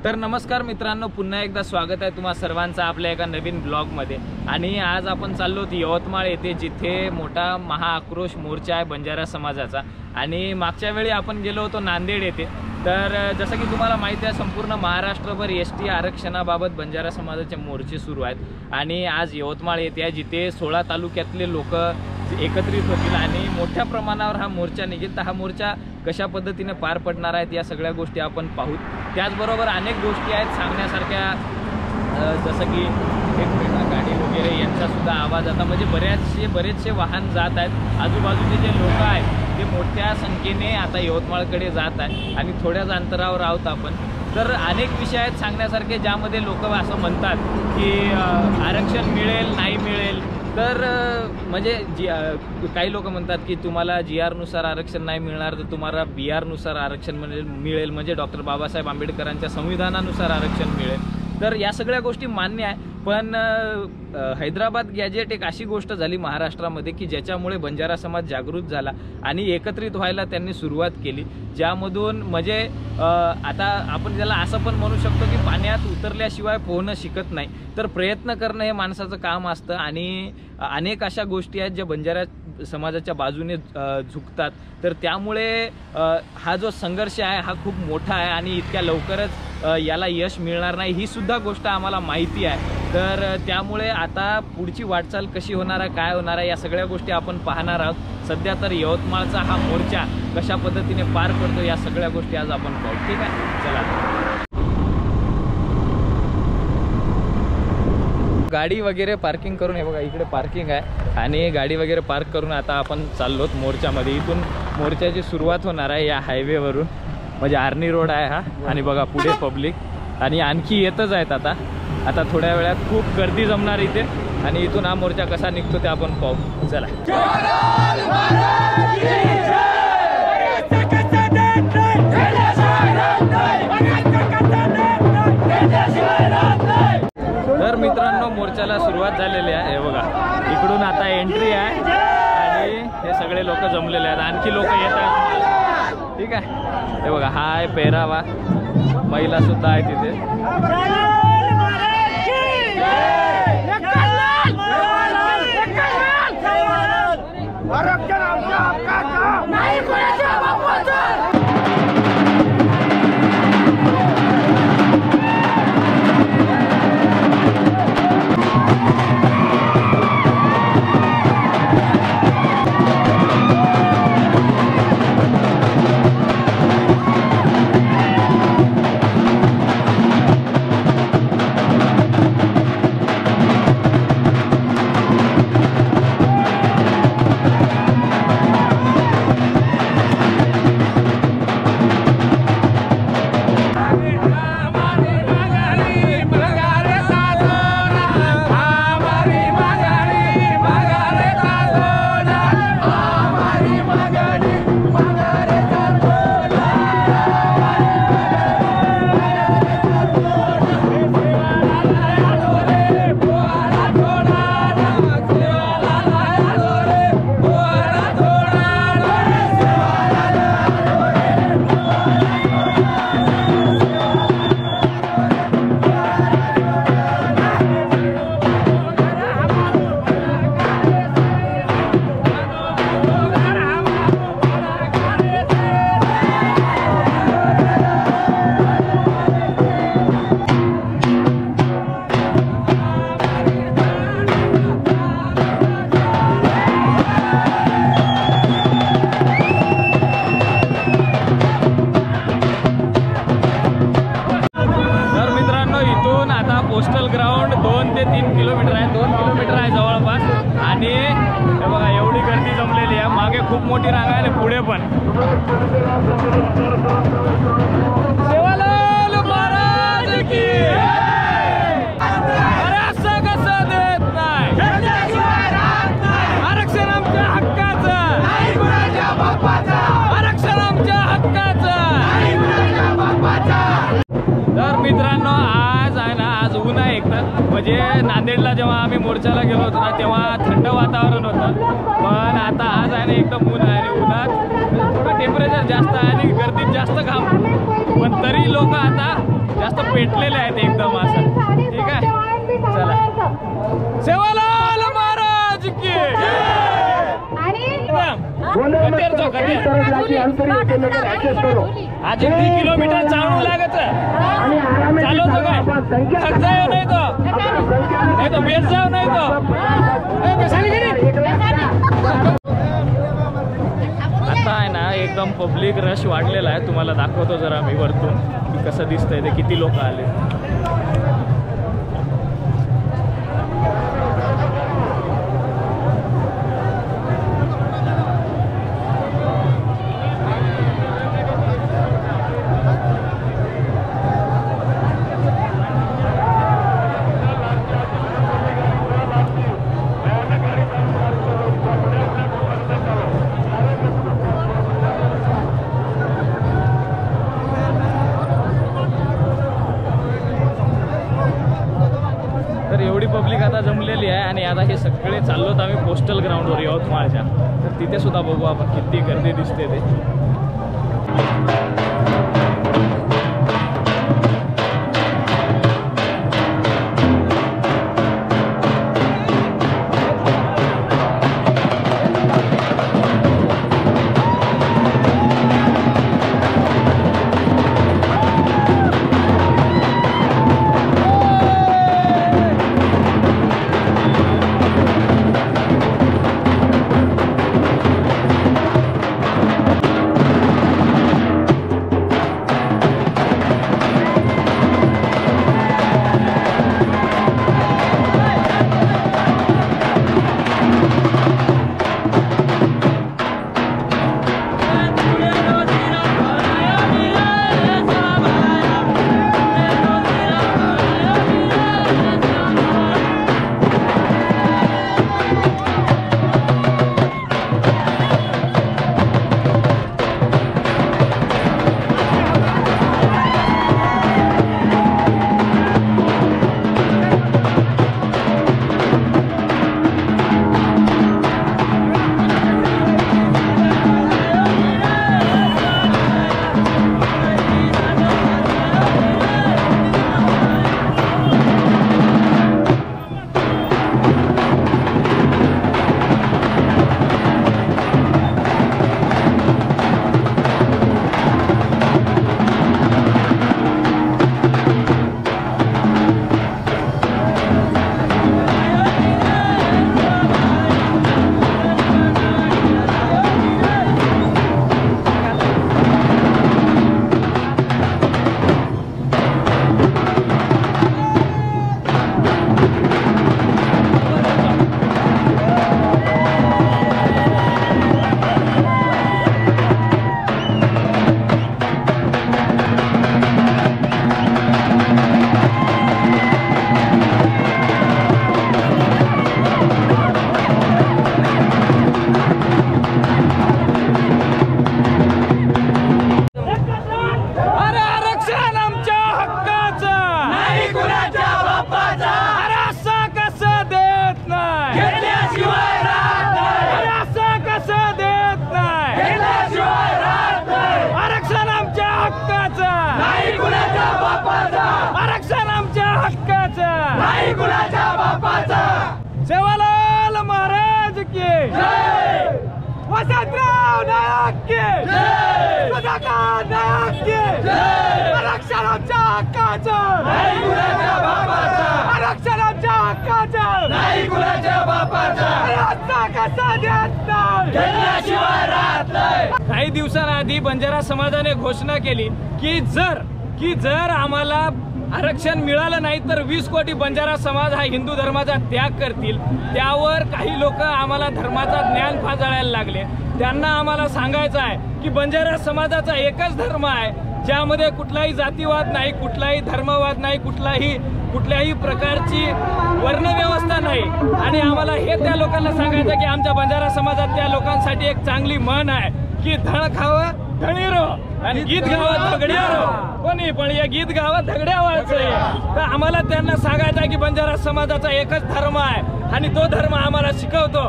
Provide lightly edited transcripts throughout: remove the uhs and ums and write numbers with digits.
तर नमस्कार मित्रांनो, पुन्हा एकदा स्वागत आहे तुम्हा सर्वांचं आपल्या एका नवीन ब्लॉगमध्ये। आणि आज आपण चाललो आहोत यवतमाळ येथे, जिथे मोठा महाआक्रोश मोर्चा आहे बंजारा समाजाचा। आणि मागच्या वेळी आपण गेलो होतो नांदेड येथे। तर जसं की तुम्हाला माहिती आहे, संपूर्ण महाराष्ट्रभर एसटी आरक्षणाबाबत बंजारा समाजाचे मोर्चे सुरू आहेत। आणि आज यवतमाळ येथे आहे, जिथे 16 तालुक्यातले लोक एकत्रित होतील आणि मोठ्या प्रमाणावर हा मोर्चा निघेल। तर हा मोर्चा कशा पद्धतीने पार पडणार आहेत या सगळ्या गोष्टी आपण पाहू। त्याचबरोबर अनेक गोष्टी आहेत सांगण्यासारख्या, जसं की गाडी वगैरे यांचा सुद्धा आवाज आता म्हणजे बरेचसे वाहन जात आहेत। आजूबाजूचे जे लोक आहेत ते मोठ्या संख्येने आता यवतमाळकडे जात आहेत आणि थोड्याच अंतरावर आहोत आपण। तर अनेक विषय आहेत सांगण्यासारखे, ज्यामध्ये लोक असं म्हणतात की आरक्षण मिळेल नाही मिळेल। तर म्हणजे काही लोक म्हणतात की तुम्हाला GR नुसार आरक्षण नाही मिळणार, तर तुम्हाला BR नुसार आरक्षण मिळेल, म्हणजे डॉक्टर बाबासाहेब आंबेडकरांच्या संविधानानुसार आरक्षण मिळेल। तर या सगळ्या गोष्टी मान्य आहे, पण हैदराबाद गॅजेट एक अशी गोष्ट झाली महाराष्ट्रामध्ये की ज्याच्यामुळे बंजारा समाज जागृत झाला आणि एकत्रित व्हायला त्यांनी सुरुवात केली। ज्यामधून म्हणजे आता आपण त्याला असं पण म्हणू शकतो की पाण्यात उतरल्याशिवाय पोहणं शिकत नाही, तर प्रयत्न करणं हे माणसाचं काम असतं। आणि अनेक अशा गोष्टी आहेत ज्या बंजारा समाजाच्या बाजूने झुकतात। तर त्यामुळे हा जो संघर्ष आहे हा खूप मोठा आहे आणि इतक्या लवकरच याला यश मिळणार नाही, ही सुद्धा गोष्ट आम्हाला माहिती आहे। तर त्यामुळे आता पुढची वाटचाल कशी होणार आहे, काय होणार आहे, या सगळ्या गोष्टी आपण पाहणार आहोत। सध्या तर यवतमाळचा हा मोर्चा कशा पद्धतीने पार पडतो या सगळ्या गोष्टी आज आपण पाहू। ठीक आहे, चला। गाडी वगैरे पार्किंग करून, हे बघा इकडे पार्किंग आहे आणि गाडी वगैरे पार्क करून आता आपण चाललोत मोर्चामध्ये। इथून मोर्चाची सुरुवात होणार आहे या हायवेवरून, म्हणजे आर्नी रोड आहे हा। आणि बघा पुढे पब्लिक आणि आणखी येतच आहेत। आता थोड्या वेळात खूप गर्दी जमणार इथे आणि इथून हा मोर्चा कसा निघतो ते आपण पाहू। चला। तर मित्रांनो, मोर्चाला सुरुवात झालेली आहे। हे बघा इकडून आता एंट्री आहे आणि हे सगळे लोक जमलेले आहेत, आणखी लोक येत आहेत। ठीक आहे, हे बघा हा आहे पेहरावा, महिला सुद्धा आहे तिथे। पोस्टल ग्राउंड 2 ते 3 किलोमीटर आहे, 2 किलोमीटर आहे जवळपास। आणि हे बघा एवढी गर्दी जमलेली आहे, मागे खूप मोठी रांग आहे आणि पुढे पण। सेवालाल महाराज की असं कसं देत नाही आरक्षण, आमच्या हक्काचं, आरक्षण आमच्या हक्काचं। तर मित्रांनो, आज आहे ना, आज ऊन आहे एकतर, म्हणजे नांदेडला जेव्हा आम्ही मोर्चाला गेलो होतो ना तेव्हा थंड वातावरण होतं, पण आता आज आहे ना एकदम ऊन आहे आणि उन्हात थोडं टेम्परेचर जास्त आहे आणि गर्दीत जास्त घाम, पण तरी लोक आता जास्त पेटलेले आहेत एकदम असं. ठीक आहे, चला. सेवालाल महाराज की आज 1 किलोमीटर चालू लागत चालवतो काय थक जाऊ नाही तो बेस जाऊ नाही तो. आता आहे ना एकदम पब्लिक रश वाढलेला आहे. तुम्हाला दाखवतो जरा मी वरतून की कसं दिसतंय ते, किती लोक आले. एवढी पब्लिक आता जमलेली आहे आणि आता हे सगळे चाललोत आम्ही पोस्टल ग्राउंडवर यवतमाळच्या. तर तिथे सुद्धा बघू आपण किती गर्दी दिसते ते. सेवालाल महाराज की जय, वसंतराव नायक की जय, सुधाकर नायक की जय, आरक्षण आमच्या हक्काचं नाही कुणाच्या बापाचं, आरक्षण आमच्या हक्काचं नाही कुणाच्या बापाचं, रस्ता कसा देत नाही घेतल्याशिवाय राहत नाही. काही दिवसांआधी बंजारा समाजाने घोषणा केली की जर आम्हाला आरक्षण मिळालं नाही तर 20 कोटी बंजारा समाज हा हिंदू धर्माचा त्याग करतील. त्यावर काही लोक आम्हाला धर्माचा ज्ञान फाजाळायला लागले. त्यांना आम्हाला सांगायचं आहे की बंजारा समाजाचा एकच धर्म आहे, ज्यामध्ये कुठलाही जातीवाद नाही, कुठलाही धर्मवाद नाही, कुठल्याही प्रकारची वर्णव्यवस्था नाही. आणि आम्हाला हे त्या लोकांना सांगायचं की आमच्या बंजारा समाजात त्या लोकांसाठी एक चांगली म्हण आहे की धण खावं धणी रो आणि गीत गावात धगड्या रो. कोणी पण या गीत गावात धगड्या व्हायचं. तर आम्हाला त्यांना सांगायचं आहे की बंजारा समाजाचा एकच धर्म आहे आणि तो धर्म आम्हाला शिकवतो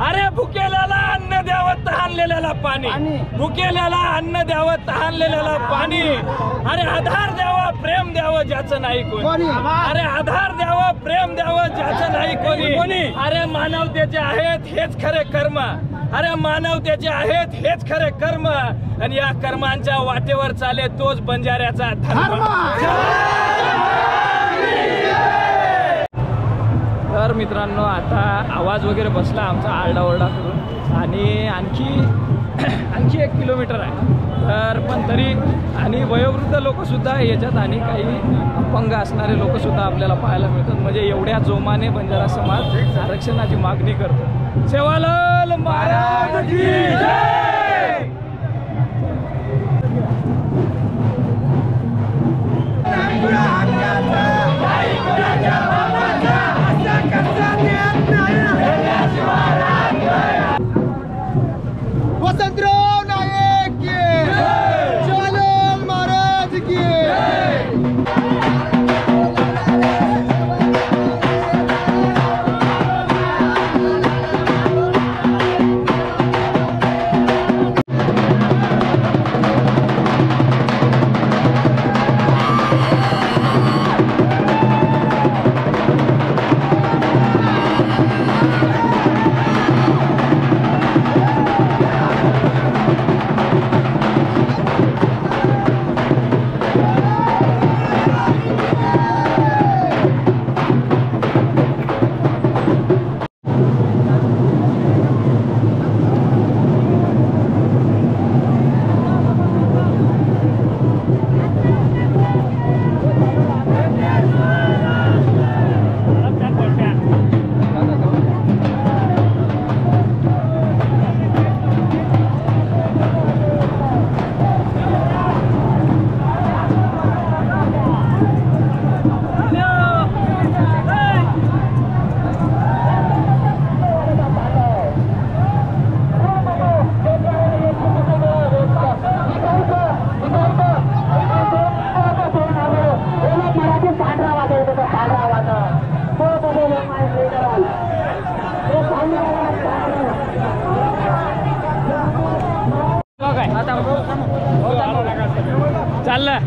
अरे भुकेल्याला अन्न द्यावं तहानलेल्याला पाणी, भुकेल्याला अन्न द्यावं तहानलेल्याला पाणी, अरे आधार द्यावा प्रेम द्यावं ज्याचं नाही कोणी, अरे आधार द्यावं प्रेम द्यावं ज्याचं नाही कोणी, अरे मानवतेचे आहेत हेच खरे कर्म, अरे मानवतेचे आहेत हेच खरे कर्म, आणि या कर्मांच्या वाटेवर चाले तोच बंजाऱ्याचा धर्म। तर मित्रांनो आता आवाज वगैरे बसला आमचा आरडाओरडा करून, आणि आणखी 1 किलोमीटर आहे, तर पण तरी आणि वयोवृद्ध लोकसुद्धा याच्यात आणि काही अपंग असणारे लोकसुद्धा आपल्याला पाहायला मिळतात, म्हणजे एवढ्या जोमाने बंजारा समाज आरक्षणाची मागणी करतो। सेवालाल महाराज की जय। वसंतराव नाईक की जय, सेवालाल महाराज की जय। चाललं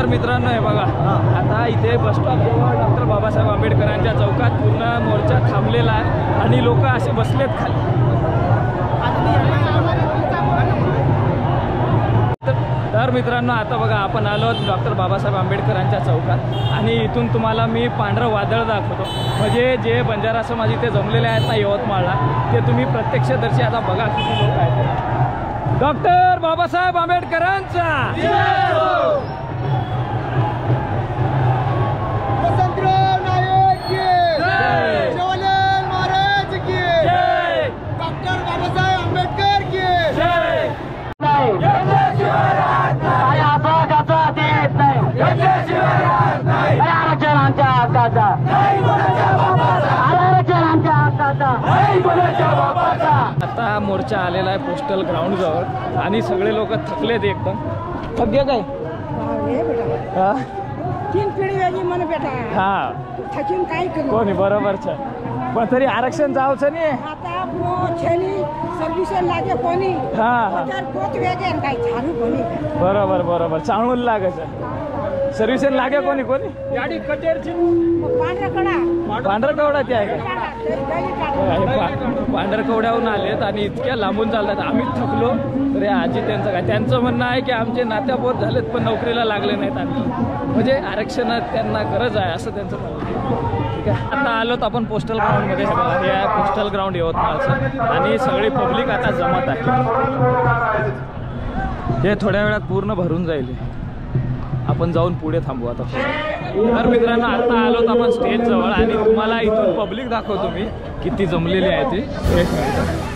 तर मित्रांनो हे बघा, आता इथे बस स्टॉप जवळ डॉक्टर बाबासाहेब आंबेडकरांच्या चौकात पूर्ण मोर्चा थांबलेला आहे आणि लोक असे बसलेत खाली. तर मित्रांनो आता बघा आपण आलो डॉक्टर बाबासाहेब आंबेडकरांच्या चौकात आणि इथून तुम्हाला मी पांढरं वादळ दाखवतो. म्हणजे जे बंजारा समाज इथे जमलेले आहेत ना यवतमाळला, ते तुम्ही प्रत्यक्षदर्शी आता बघा किती लोक आहेत. डॉक्टर बाबासाहेब आंबेडकरांचा वसंतराव नाईक की शिवलाल महाराज की डॉक्टर बाबासाहेब आंबेडकर की आता मोर्चा आलेला आहे पोस्टल ग्राउंड जवळ आणि सगळे लोक थकलेत एकदम. थकले काय? हा 3 पिढी वेगळी मन बेटा हा थकीन काय करू कोणी बरोबर छ पण तरी आरक्षण जावचं नाही. आता छेली सर्व्हिस लागे कोणी हा तर पोत वेगळे काय झाडू कोणी बरोबर बरोबर चांगलं लागायचं. सर्व्हिस लागे कोणी कोणी गाडी कटेरची पांढरा कडा पांढरकवड्याची आहे का? पांढरकवड्याहून आलेत आणि इतक्या लांबून चालतात. आम्ही थकलो तर आजी त्यांचं काय, त्यांचं म्हणणं आहे की आमचे नात्याबोध झालेत पण नोकरीला लागले नाहीत आणखी, म्हणजे आरक्षणात त्यांना गरज आहे असं त्यांचं म्हणणं. ठीक आहे, आता आलोत आपण पोस्टल ग्राउंडमध्ये. हे आहे पोस्टल ग्राउंड यवतमाळचं आणि सगळी पब्लिक आता जमत आहे. हे थोड्या वेळात पूर्ण भरून जाईल. आपण जाऊन पुढे थांबू आता. तर मित्रांनो आता आलोत आपण स्टेज जवळ आणि तुम्हाला इथून पब्लिक दाखवतो मी किती जमलेली आहे ती. एक मिनिट.